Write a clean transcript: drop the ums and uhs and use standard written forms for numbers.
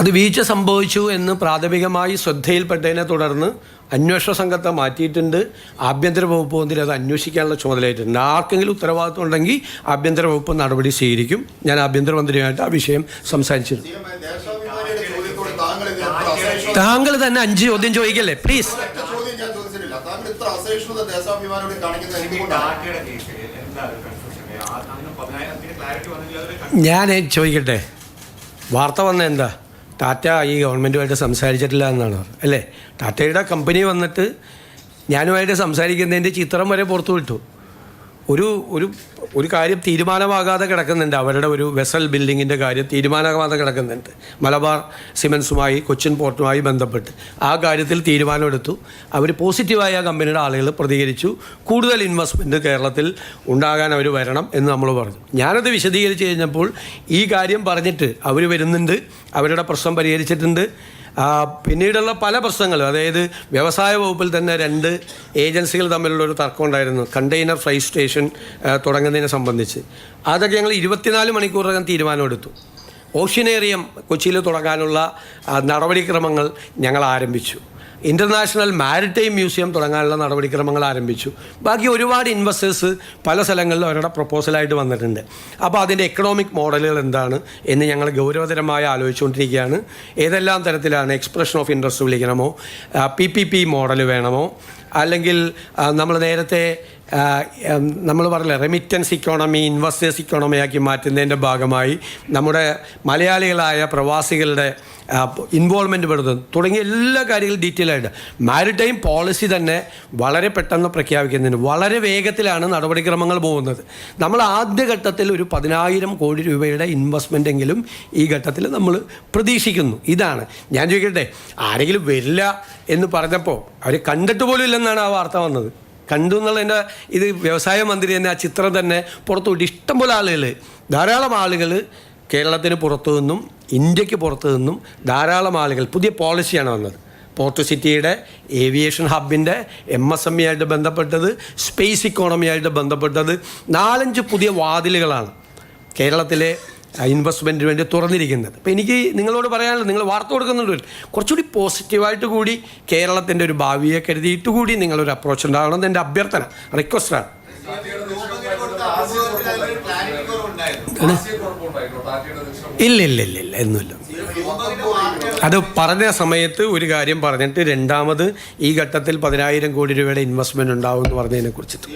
അത് വീഴ്ച സംഭവിച്ചു എന്ന് പ്രാഥമികമായി ശ്രദ്ധയിൽപ്പെട്ടതിനെ തുടർന്ന് അന്വേഷണ സംഘത്തെ മാറ്റിയിട്ടുണ്ട്. ആഭ്യന്തര വകുപ്പ് മന്ത്രി അത് അന്വേഷിക്കാനുള്ള ചുമതലയായിട്ടുണ്ട്. ആർക്കെങ്കിലും ഉത്തരവാദിത്വം ഉണ്ടെങ്കിൽ ആഭ്യന്തര വകുപ്പ് നടപടി സ്വീകരിക്കും. ഞാൻ ആഭ്യന്തരമന്ത്രിയുമായിട്ട് ആ വിഷയം സംസാരിച്ചിരുന്നു. താങ്കൾ തന്നെ 5 ചോദ്യം ചോദിക്കല്ലേ പ്ലീസ്. ഞാൻ ചോദിക്കട്ടെ, വാർത്ത വന്ന എന്താ? ടാറ്റ ഈ ഗവൺമെൻറ്റുമായിട്ട് സംസാരിച്ചിട്ടില്ല എന്നാണ് അല്ലേ? ടാറ്റയുടെ കമ്പനി വന്നിട്ട് ഞാനുമായിട്ട് സംസാരിക്കുന്നതിൻ്റെ ചിത്രം വരെ പുറത്തു വിട്ടു. ഒരു കാര്യം തീരുമാനമാകാതെ കിടക്കുന്നുണ്ട്. അവരുടെ ഒരു വെസൽ ബിൽഡിങ്ങിൻ്റെ കാര്യം തീരുമാനമാകാതെ കിടക്കുന്നുണ്ട്. മലബാർ സിമൻസുമായി കൊച്ചിൻ പോർട്ടുമായി ബന്ധപ്പെട്ട് ആ കാര്യത്തിൽ തീരുമാനമെടുത്തു. അവർ പോസിറ്റീവായ ആ കമ്പനിയുടെ ആളുകൾ പ്രതികരിച്ചു. കൂടുതൽ ഇൻവെസ്റ്റ്മെൻറ്റ് കേരളത്തിൽ ഉണ്ടാകാൻ അവർ വരണം എന്ന് നമ്മൾ പറഞ്ഞു. ഞാനത് വിശദീകരിച്ച് കഴിഞ്ഞപ്പോൾ ഈ കാര്യം പറഞ്ഞിട്ട് അവർ വരുന്നുണ്ട്, അവരുടെ പ്രശ്നം പരിഹരിച്ചിട്ടുണ്ട്. പിന്നീടുള്ള പല പ്രശ്നങ്ങളും, അതായത് വ്യവസായ വകുപ്പിൽ തന്നെ 2 ഏജൻസികൾ തമ്മിലുള്ളൊരു തർക്കം ഉണ്ടായിരുന്നു, കണ്ടെയ്നർ ഫ്രൈറ്റ് സ്റ്റേഷൻ തുടങ്ങുന്നതിനെ സംബന്ധിച്ച്. അതൊക്കെ ഞങ്ങൾ 24 മണിക്കൂറിനകം തീരുമാനമെടുത്തു. ഓഷ്യനേറിയം കൊച്ചിയിൽ തുടങ്ങാനുള്ള നടപടിക്രമങ്ങൾ ഞങ്ങൾ ആരംഭിച്ചു. ഇൻ്റർനാഷണൽ മാരിടൈം മ്യൂസിയം തുടങ്ങാനുള്ള നടപടിക്രമങ്ങൾ ആരംഭിച്ചു. ബാക്കി ഒരുപാട് ഇൻവെസ്റ്റേഴ്സ് പല സ്ഥലങ്ങളിലും അവരുടെ പ്രപ്പോസലായിട്ട് വന്നിട്ടുണ്ട്. അപ്പോൾ അതിൻ്റെ എക്കണോമിക് മോഡലുകൾ എന്താണ് എന്ന് ഞങ്ങൾ ഗൗരവതരമായി ആലോചിച്ചുകൊണ്ടിരിക്കുകയാണ്. ഏതെല്ലാം തരത്തിലാണ് എക്സ്പ്രഷൻ ഓഫ് ഇൻട്രസ്റ്റ് വിളിക്കണമോ, PPP മോഡൽ വേണമോ, അല്ലെങ്കിൽ നമ്മൾ നേരത്തെ നമ്മൾ പറഞ്ഞില്ല റെമിറ്റൻസ് ഇക്കോണമി ഇൻവെസ്റ്റേഴ്സ് ഇക്കോണമിയാക്കി മാറ്റുന്നതിൻ്റെ ഭാഗമായി നമ്മുടെ മലയാളികളായ പ്രവാസികളുടെ ഇൻവോൾവ്മെൻറ്റ് പെടുത്തുന്നു തുടങ്ങിയ എല്ലാ കാര്യങ്ങളും ഡീറ്റെയിൽ ആയിട്ട് മാരിടൈം പോളിസി തന്നെ വളരെ പെട്ടെന്ന് പ്രഖ്യാപിക്കുന്നതിന് വളരെ വേഗത്തിലാണ് നടപടിക്രമങ്ങൾ പോകുന്നത്. നമ്മൾ ആദ്യഘട്ടത്തിൽ ഒരു 10,000 കോടി രൂപയുടെ ഇൻവെസ്റ്റ്മെൻ്റ് എങ്കിലും ഈ ഘട്ടത്തിൽ നമ്മൾ പ്രതീക്ഷിക്കുന്നു. ഇതാണ് ഞാൻ ചോദിക്കട്ടെ, ആരെങ്കിലും വരില്ല എന്ന് പറഞ്ഞപ്പോൾ അവർ കണ്ടിട്ട് പോലും ഇല്ലെന്നാണ് ആ വാർത്ത വന്നത്. കണ്ടു എന്നുള്ളതിൻ്റെ ഇത് വ്യവസായ മന്ത്രി തന്നെ ആ ചിത്രം തന്നെ പുറത്തുവിട്ട് ഇഷ്ടംപോലെ ആളുകൾ, ധാരാളം ആളുകൾ കേരളത്തിന് പുറത്തു നിന്നും ഇന്ത്യക്ക് പുറത്തു നിന്നും ധാരാളം ആളുകൾ. പുതിയ പോളിസിയാണ് വന്നത്. പോർട്ട് സിറ്റിയുടെ ഏവിയേഷൻ ഹബിൻ്റെ MSME ആയിട്ട് ബന്ധപ്പെട്ടത്, സ്പേസ് ഇക്കോണമിയായിട്ട് ബന്ധപ്പെട്ടത് 4-5 പുതിയ വാതിലുകളാണ് കേരളത്തിലെ ഇൻവെസ്റ്റ്മെൻറ്റിന് വേണ്ടി തുറന്നിരിക്കുന്നത്. അപ്പോൾ എനിക്ക് നിങ്ങളോട് പറയാനുള്ളത്, നിങ്ങൾ വാർത്ത കൊടുക്കുന്നുണ്ട്, കുറച്ചുകൂടി പോസിറ്റീവായിട്ട് കൂടി കേരളത്തിൻ്റെ ഒരു ഭാവിയെ കരുതിയിട്ട് കൂടി നിങ്ങളൊരു അപ്രോച്ച് ഉണ്ടാകണമെന്ന് എൻ്റെ അഭ്യർത്ഥന, റിക്വസ്റ്റാണ്. ഇല്ല എന്നുമില്ല. അത് പറഞ്ഞ സമയത്ത് ഒരു കാര്യം പറഞ്ഞിട്ട് രണ്ടാമത് ഈ ഘട്ടത്തിൽ 10,000 കോടി രൂപയുടെ ഇൻവെസ്റ്റ്മെൻറ്റ് ഉണ്ടാവും എന്ന് പറഞ്ഞതിനെ കുറിച്ചിട്ട്